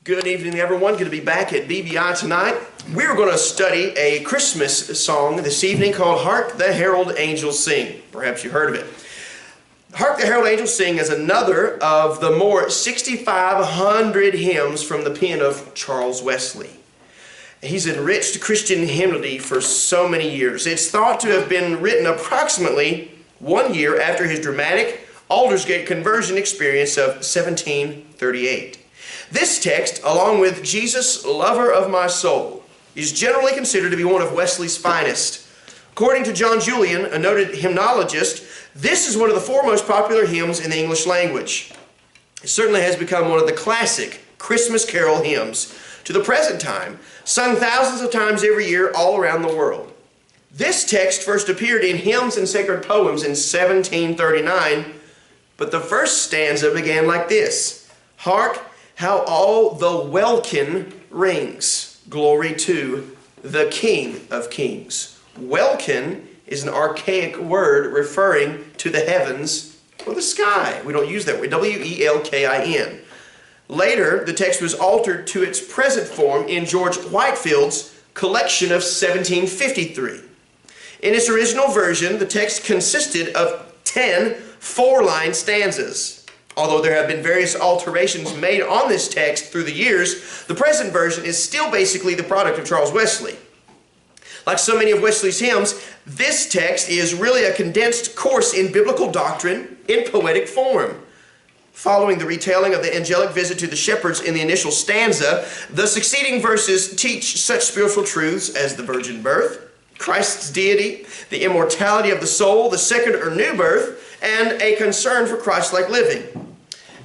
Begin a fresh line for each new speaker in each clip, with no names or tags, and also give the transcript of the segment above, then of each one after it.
Good evening, everyone. Good to be back at BBI tonight. We're going to study a Christmas song this evening called Hark, the Herald Angels Sing. Perhaps you've heard of it. Hark, the Herald Angels Sing is another of the more 6,500 hymns from the pen of Charles Wesley. He's enriched Christian hymnody for so many years. It's thought to have been written approximately 1 year after his dramatic Aldersgate conversion experience of 1738. This text, along with Jesus, Lover of My Soul, is generally considered to be one of Wesley's finest. According to John Julian, a noted hymnologist, this is one of the four most popular hymns in the English language. It certainly has become one of the classic Christmas carol hymns to the present time, sung thousands of times every year all around the world. This text first appeared in Hymns and Sacred Poems in 1739, but the first stanza began like this: Hark, how all the welkin rings, glory to the King of Kings. Welkin is an archaic word referring to the heavens or the sky. We don't use that word, W-E-L-K-I-N. Later, the text was altered to its present form in George Whitefield's collection of 1753. In its original version, the text consisted of 10 four-line stanzas. Although there have been various alterations made on this text through the years, the present version is still basically the product of Charles Wesley. Like so many of Wesley's hymns, this text is really a condensed course in biblical doctrine in poetic form. Following the retelling of the angelic visit to the shepherds in the initial stanza, the succeeding verses teach such spiritual truths as the virgin birth, Christ's deity, the immortality of the soul, the second or new birth, and a concern for Christ-like living.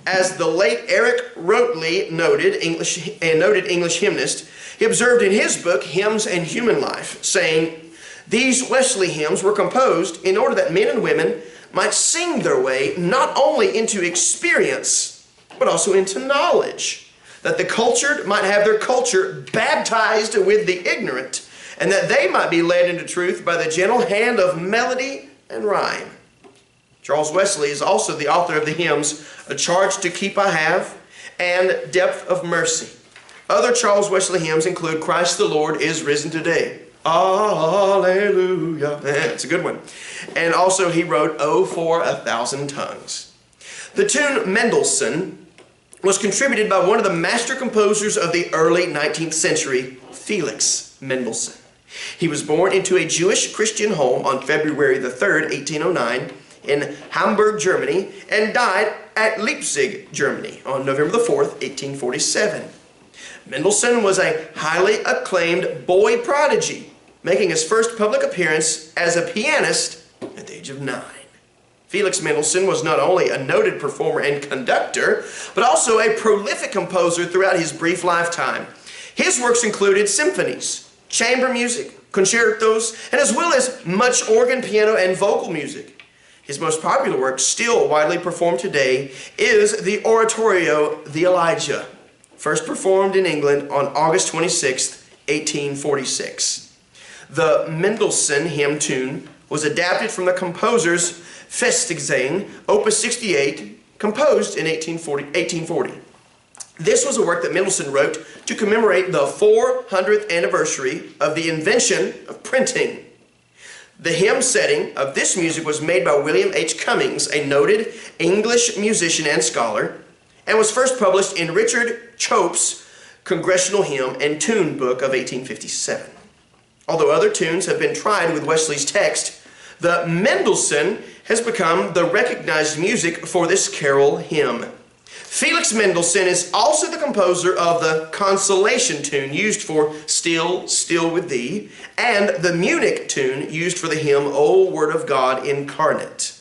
As the late Eric Roteley noted English hymnist, he observed in his book, Hymns and Human Life, saying, "These Wesley hymns were composed in order that men and women might sing their way not only into experience, but also into knowledge, that the cultured might have their culture baptized with the ignorant, and that they might be led into truth by the gentle hand of melody and rhyme." Charles Wesley is also the author of the hymns A Charge to Keep I Have and Depth of Mercy. Other Charles Wesley hymns include Christ the Lord is Risen Today. Hallelujah. It's a good one. And also he wrote Oh for a Thousand Tongues. The tune Mendelssohn was contributed by one of the master composers of the early 19th century, Felix Mendelssohn. He was born into a Jewish Christian home on February the 3rd, 1809, in Hamburg, Germany, and died at Leipzig, Germany on November the 4th, 1847. Mendelssohn was a highly acclaimed boy prodigy, making his first public appearance as a pianist at the age of 9. Felix Mendelssohn was not only a noted performer and conductor, but also a prolific composer throughout his brief lifetime. His works included symphonies, chamber music, concertos, and as well as much organ, piano, and vocal music. His most popular work, still widely performed today, is the oratorio The Elijah, first performed in England on August 26, 1846. The Mendelssohn hymn tune was adapted from the composer's Festgesang, Opus 68, composed in 1840. This was a work that Mendelssohn wrote to commemorate the 400th anniversary of the invention of printing. The hymn setting of this music was made by William H. Cummings, a noted English musician and scholar, and was first published in Richard Chope's Congressional Hymn and Tune Book of 1857. Although other tunes have been tried with Wesley's text, the Mendelssohn has become the recognized music for this carol hymn. Felix Mendelssohn is also the composer of the consolation tune used for Still, Still with Thee, and the Munich tune used for the hymn O Word of God Incarnate.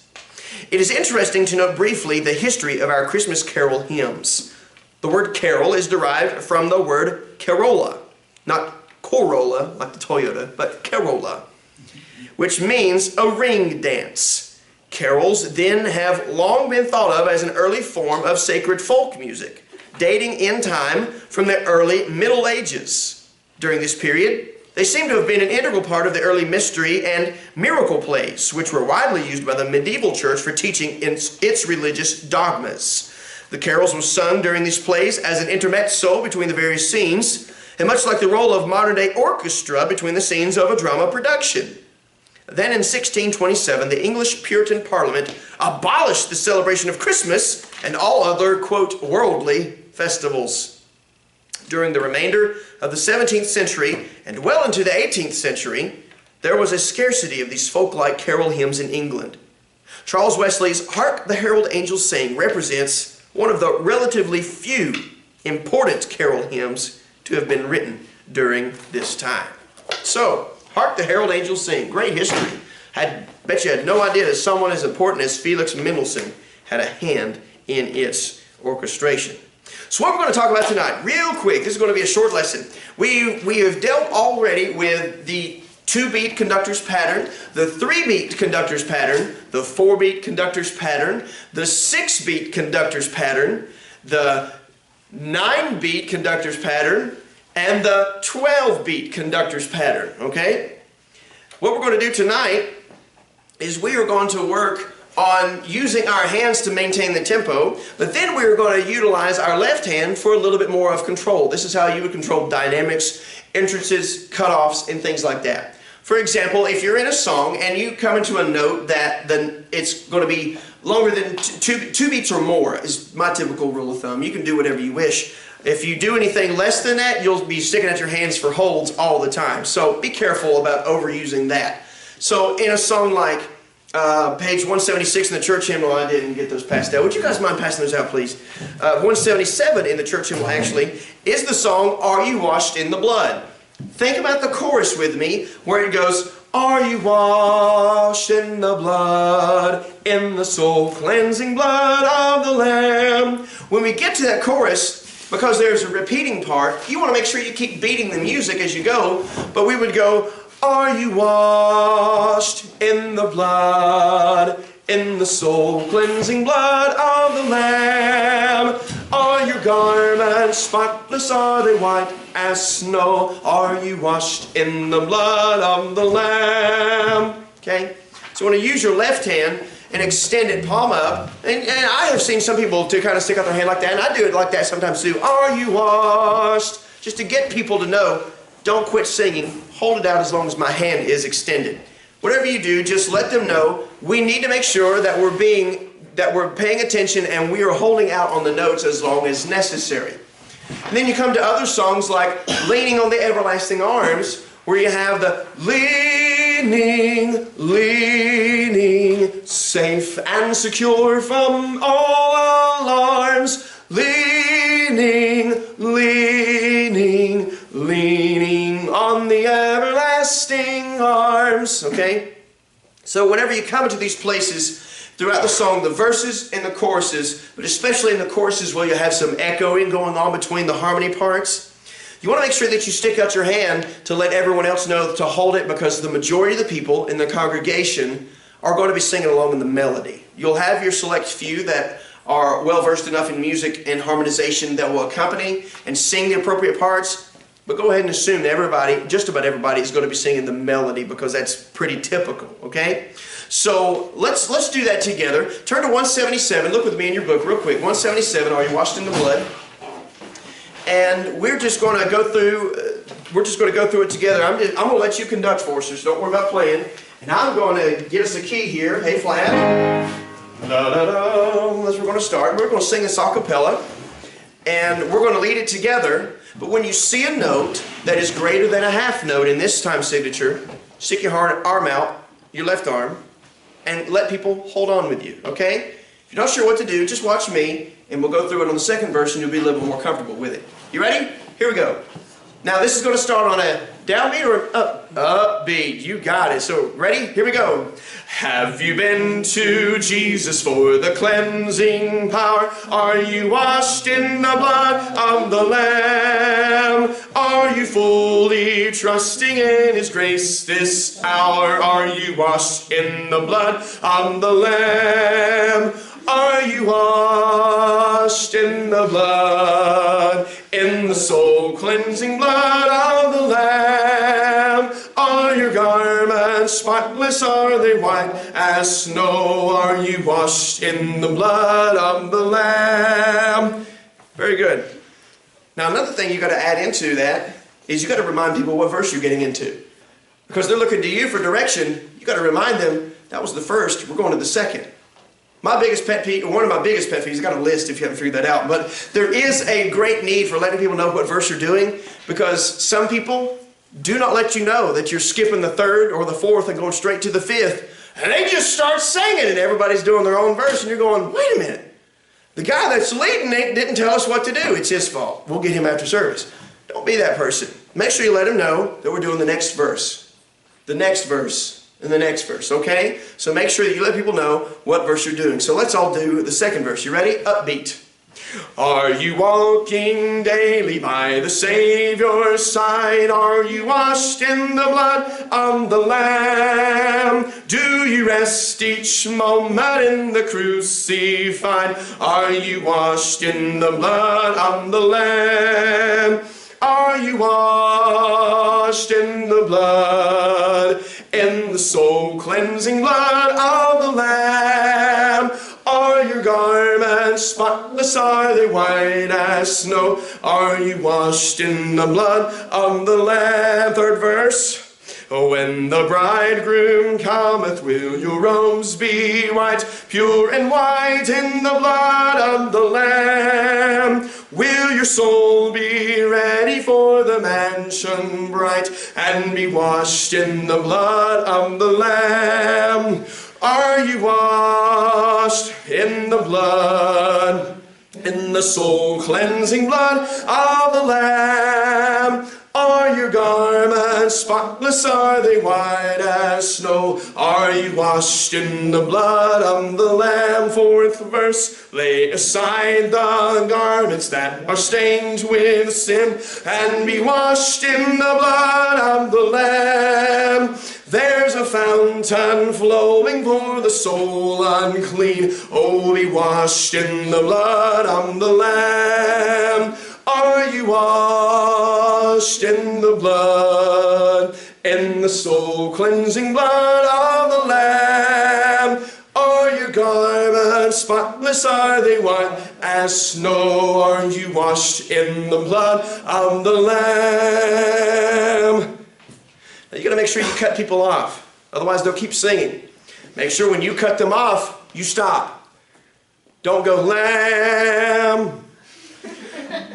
It is interesting to note briefly the history of our Christmas carol hymns. The word carol is derived from the word carolla, not Corolla like the Toyota, but carolla, which means a ring dance. Carols then have long been thought of as an early form of sacred folk music, dating in time from the early Middle Ages. During this period, they seem to have been an integral part of the early mystery and miracle plays, which were widely used by the medieval church for teaching its religious dogmas. The carols were sung during these plays as an intermezzo between the various scenes, and much like the role of modern-day orchestra between the scenes of a drama production. Then in 1627, the English Puritan Parliament abolished the celebration of Christmas and all other, quote, worldly festivals. During the remainder of the 17th century and well into the 18th century, there was a scarcity of these folk-like carol hymns in England. Charles Wesley's Hark the Herald Angels Sing represents one of the relatively few important carol hymns to have been written during this time. So, Hark the Herald Angels Sing, great history. I bet you had no idea that someone as important as Felix Mendelssohn had a hand in its orchestration. So what we're going to talk about tonight, real quick, this is going to be a short lesson. We have dealt already with the 2-beat conductor's pattern, the 3-beat conductor's pattern, the 4-beat conductor's pattern, the 6-beat conductor's pattern, the 9-beat conductor's pattern, and the 12-beat conductor's pattern, okay? What we're going to do tonight is we are going to work on using our hands to maintain the tempo, but then we're going to utilize our left hand for a little bit more of control. This is how you would control dynamics, entrances, cutoffs, and things like that. For example, if you're in a song and you come into a note that it's going to be longer than two beats or more is my typical rule of thumb. You can do whatever you wish. If you do anything less than that, you'll be sticking out your hands for holds all the time. So be careful about overusing that. So in a song like page 176 in the church hymnal, I didn't get those passed out. Would you guys mind passing those out, please? 177 in the church hymnal, actually, is the song, Are You Washed in the Blood? Think about the chorus with me, where it goes, Are you washed in the blood, in the soul-cleansing blood of the Lamb? When we get to that chorus, because there's a repeating part, you want to make sure you keep beating the music as you go, but we would go, Are you washed in the blood, in the soul-cleansing blood of the Lamb? Are your garments spotless, are they white as snow? Are you washed in the blood of the Lamb? Okay? So you want to use your left hand and extend it palm up. And I have seen some people to kind of stick out their hand like that, and I do it like that sometimes too. Are you washed? Just to get people to know, don't quit singing. Hold it out as long as my hand is extended. Whatever you do, just let them know we need to make sure that we're paying attention and we are holding out on the notes as long as necessary. And then you come to other songs like Leaning on the Everlasting Arms, where you have the leaning, leaning, safe and secure from all alarms. Leaning, leaning, leaning on the everlasting arms. Okay? So whenever you come to these places throughout the song, the verses and the choruses, but especially in the choruses where you have some echoing going on between the harmony parts, you want to make sure that you stick out your hand to let everyone else know to hold it, because the majority of the people in the congregation are going to be singing along in the melody. You'll have your select few that are well versed enough in music and harmonization that will accompany and sing the appropriate parts, but go ahead and assume that everybody, just about everybody, is going to be singing the melody, because that's pretty typical, okay? So let's do that together. Turn to 177. Look with me in your book real quick. 177, Are You Washed in the Blood? And we're just going to go through it together. I'm going to let you conduct for us, so don't worry about playing. And I'm going to get us a key here, A flat. Da, da, da. That's where we're going to start. We're going to sing this a cappella, and we're going to lead it together. But when you see a note that is greater than a half note in this time signature, stick your arm out, your left arm, and let people hold on with you, okay? If you're not sure what to do, just watch me, and we'll go through it on the second verse, and you'll be a little more comfortable with it. You ready? Here we go. Now this is going to start on a downbeat or an upbeat. You got it. So ready? Here we go. Have you been to Jesus for the cleansing power? Are you washed in the blood of the Lamb? Are you fully trusting in His grace this hour? Are you washed in the blood of the Lamb? Are you washed in the blood, in the soul-cleansing blood of the Lamb? Are your garments spotless, are they white as snow? Are you washed in the blood of the Lamb? Very good. Now another thing you got to add into that is you got to remind people what verse you're getting into. Because they're looking to you for direction, you got to remind them, that was the first, we're going to the second. My biggest pet peeve, or one of my biggest pet peeves, I got a list if you haven't figured that out, but there is a great need for letting people know what verse you're doing, because some people do not let you know that you're skipping the third or the fourth and going straight to the fifth, and they just start singing and everybody's doing their own verse, and you're going, wait a minute, the guy that's leading didn't tell us what to do. It's his fault. We'll get him after service. Don't be that person. Make sure you let him know that we're doing the next verse, the next verse, and the next verse, okay? So make sure that you let people know what verse you're doing. So let's all do the second verse. You ready? Upbeat. Are you walking daily by the Savior's side? Are you washed in the blood of the Lamb? Do you rest each moment in the crucified? Are you washed in the blood of the Lamb? Are you washed in the blood, in the soul-cleansing blood of the Lamb? Are your garments spotless, are they white as snow? Are you washed in the blood of the Lamb? Third verse. When the bridegroom cometh, will your robes be white, pure and white in the blood of the Lamb? Will your soul be ready for the mansion bright, and be washed in the blood of the Lamb? Are you washed in the blood, in the soul-cleansing blood of the Lamb? Are your garments spotless, are they white as snow? Are you washed in the blood of the Lamb? Fourth verse. Lay aside the garments that are stained with sin, and be washed in the blood of the Lamb. There's a fountain flowing for the soul unclean. Oh, be washed in the blood of the Lamb. Are you washed in the blood, in the soul-cleansing blood of the Lamb? Are your garments spotless, are they white as snow? Are you washed in the blood of the Lamb? Now you got to make sure you cut people off, otherwise they'll keep singing. Make sure when you cut them off, you stop. Don't go, Lamb.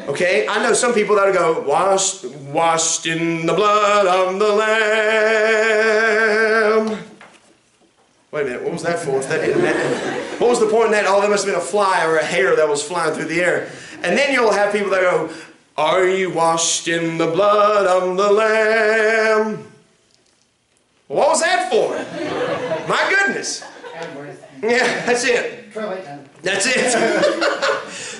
Okay, I know some people that'll go, washed in the blood of the Lamb. Wait a minute, what was that for? What was the point in that? Oh, there must have been a fly or a hair that was flying through the air. And then you'll have people that go, are you washed in the blood of the Lamb? What was that for? My goodness. Yeah, that's it. That's it.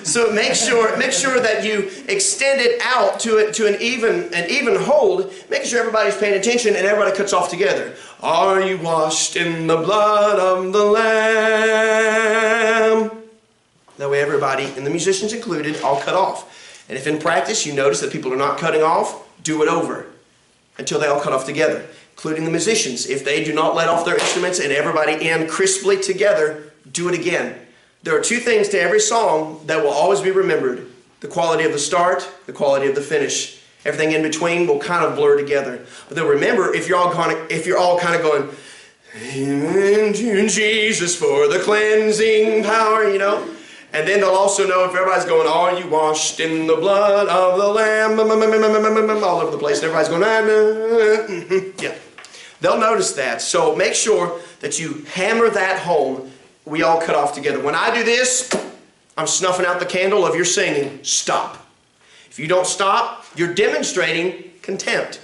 So make sure that you extend it out to an even hold, making sure everybody's paying attention and everybody cuts off together. Are you washed in the blood of the Lamb? That way everybody, and the musicians included, all cut off. And if in practice you notice that people are not cutting off, do it over until they all cut off together, including the musicians. If they do not let off their instruments and everybody end crisply together, do it again. There are two things to every song that will always be remembered. The quality of the start, the quality of the finish. Everything in between will kind of blur together. But then remember, if you're all kind of going, Jesus for the cleansing power, you know. And then they'll also know if everybody's going, are you washed in the blood of the Lamb? All over the place. And everybody's going, yeah. They'll notice that. So make sure that you hammer that home. We all cut off together. When I do this, I'm snuffing out the candle of your singing. Stop. If you don't stop, you're demonstrating contempt.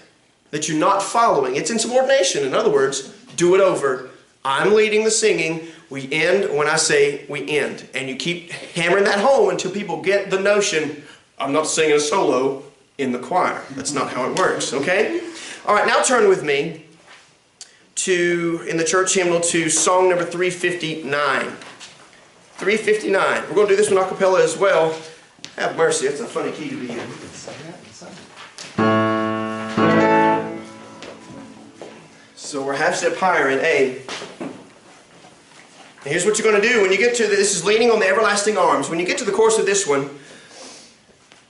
That you're not following. It's insubordination. In other words, do it over. I'm leading the singing. We end when I say we end. And you keep hammering that home until people get the notion, I'm not singing a solo in the choir. That's not how it works, okay? All right, now turn with me in the church hymnal to song number 359. 359. We're going to do this one a cappella as well. Have mercy, that's a funny key to be in. So we're half step higher in A. And here's what you're going to do when you get to this is leaning on the everlasting arms. When you get to the chorus of this one,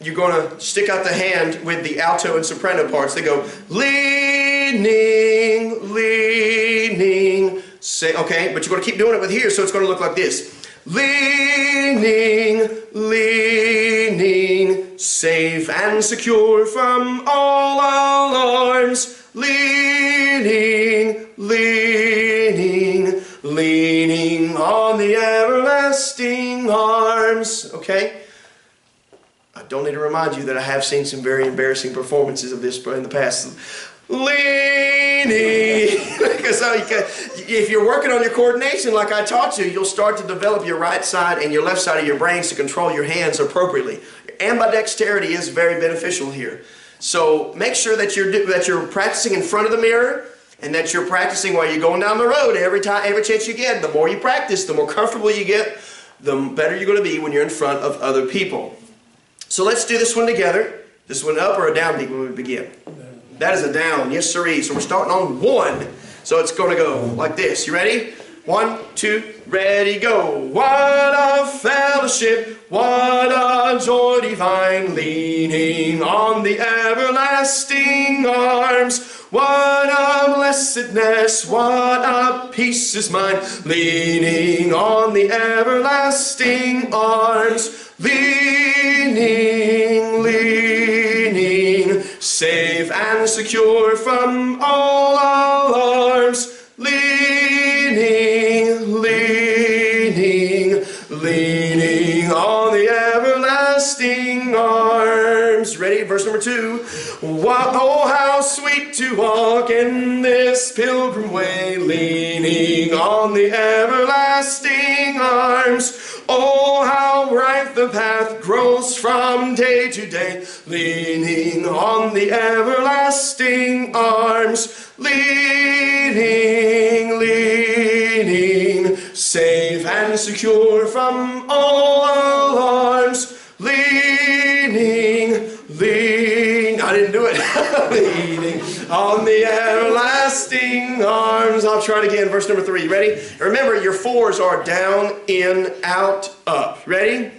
you're going to stick out the hand with the alto and soprano parts. They go leaning, leaning, say, okay, but you're going to keep doing it with here, so it's going to look like this. Leaning, leaning, safe and secure from all alarms. Leaning, leaning, leaning on the everlasting arms. Okay? I don't need to remind you that I have seen some very embarrassing performances of this in the past. Leaning. So if you're working on your coordination like I taught you, you'll start to develop your right side and your left side of your brains to control your hands appropriately. Ambidexterity is very beneficial here. So make sure that you're practicing in front of the mirror and that you're practicing while you're going down the road every chance you get. The more you practice, the more comfortable you get, the better you're going to be when you're in front of other people. So let's do this one together. This one up or a down beat when we begin? That is a down, yes sirree. So we're starting on 1. So it's going to go like this. You ready? 1, 2, ready, go. What a fellowship, what a joy divine, leaning on the everlasting arms. What a blessedness, what a peace is mine, leaning on the everlasting arms. Leaning, leaning, safe and secure from all alarms. Leaning, leaning, leaning on the everlasting arms. Ready? Verse number 2. Oh, how sweet to walk in this pilgrim way, leaning on the everlasting arms. Oh, how bright the path grows from day to day, leaning on the everlasting arms. Leaning, leaning, safe and secure from all alarms. Leaning, leaning, I didn't do it. Leaning on the everlasting arms. I'll try it again. Verse number 3. You ready? Remember, your 4s are down, in, out, up. Ready?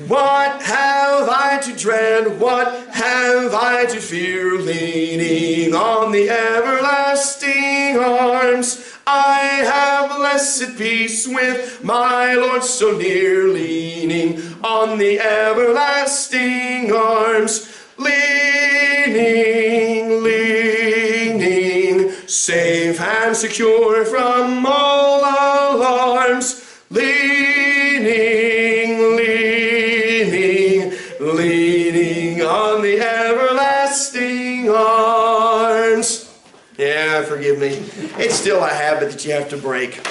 What have I to dread? What have I to fear? Leaning on the everlasting arms. I have blessed peace with my Lord so near. Leaning on the everlasting arms. Leaning, leaning, safe and secure from all alarms. Leaning, leaning, leaning on the everlasting arms. Yeah, forgive me. It's still a habit that you have to break.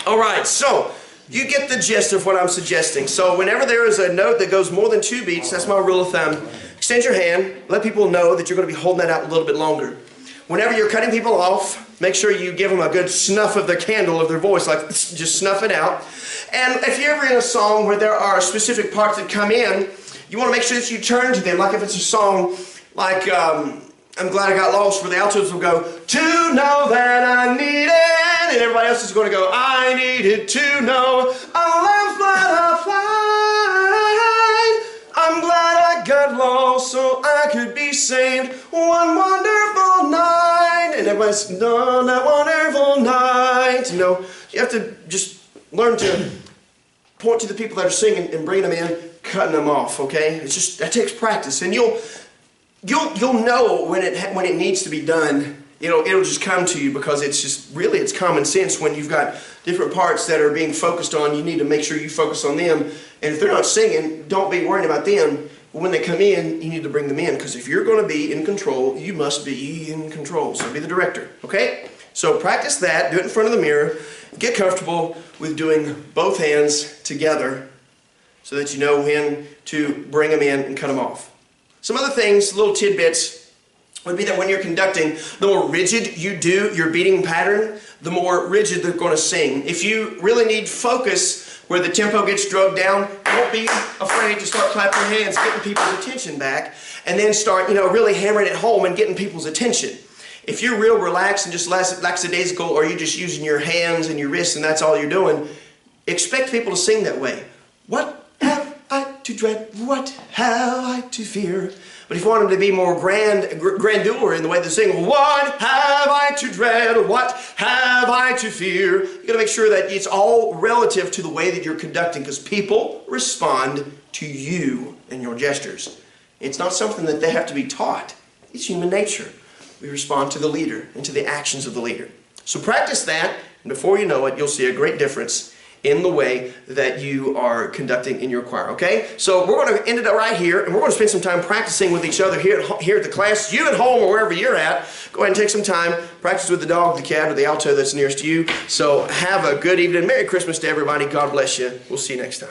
All right, so you get the gist of what I'm suggesting. So whenever there is a note that goes more than 2 beats, that's my rule of thumb. Extend your hand, let people know that you're going to be holding that out a little bit longer. Whenever you're cutting people off, make sure you give them a good snuff of the candle of their voice, like just snuff it out. And if you're ever in a song where there are specific parts that come in, you want to make sure that you turn to them, like if it's a song like I'm Glad I Got Lost, where the altos will go, to know that I need it, and everybody else is going to go, I needed to know, a love's butterfly. I'm glad I got lost so I could be saved one wonderful night. And everybody's on that wonderful night. You know, you have to just learn to point to the people that are singing and bringing them in, cutting them off, okay? It's just, that takes practice. And you'll know when it needs to be done. It'll just come to you, because it's just really, it's common sense. When you've got different parts that are being focused on, you need to make sure you focus on them. And if they're not singing, don't be worrying about them. But when they come in, you need to bring them in, because if you're going to be in control, you must be in control. So be the director, okay? So practice that, do it in front of the mirror, get comfortable with doing both hands together so that you know when to bring them in and cut them off. Some other things, little tidbits, would be that when you're conducting, the more rigid you do your beating pattern, the more rigid they're going to sing. If you really need focus where the tempo gets drugged down, don't be afraid to start clapping your hands, getting people's attention back, and then start, really hammering it home and getting people's attention. If you're real relaxed and just lackadaisical, or you're just using your hands and your wrists and that's all you're doing, expect people to sing that way. What have I to dread? What have I to fear? But if you want them to be more grandeur in the way they sing, what have I to dread? What have I to fear? You got to make sure that it's all relative to the way that you're conducting, because people respond to you and your gestures. It's not something that they have to be taught. It's human nature. We respond to the leader and to the actions of the leader. So practice that, and before you know it, you'll see a great difference in the way that you are conducting in your choir, okay? So we're going to end it right here, and we're going to spend some time practicing with each other here at the class. You at home or wherever you're at, go ahead and take some time, practice with the dog, the cat, or the alto that's nearest to you. So have a good evening. Merry Christmas to everybody. God bless you. We'll see you next time.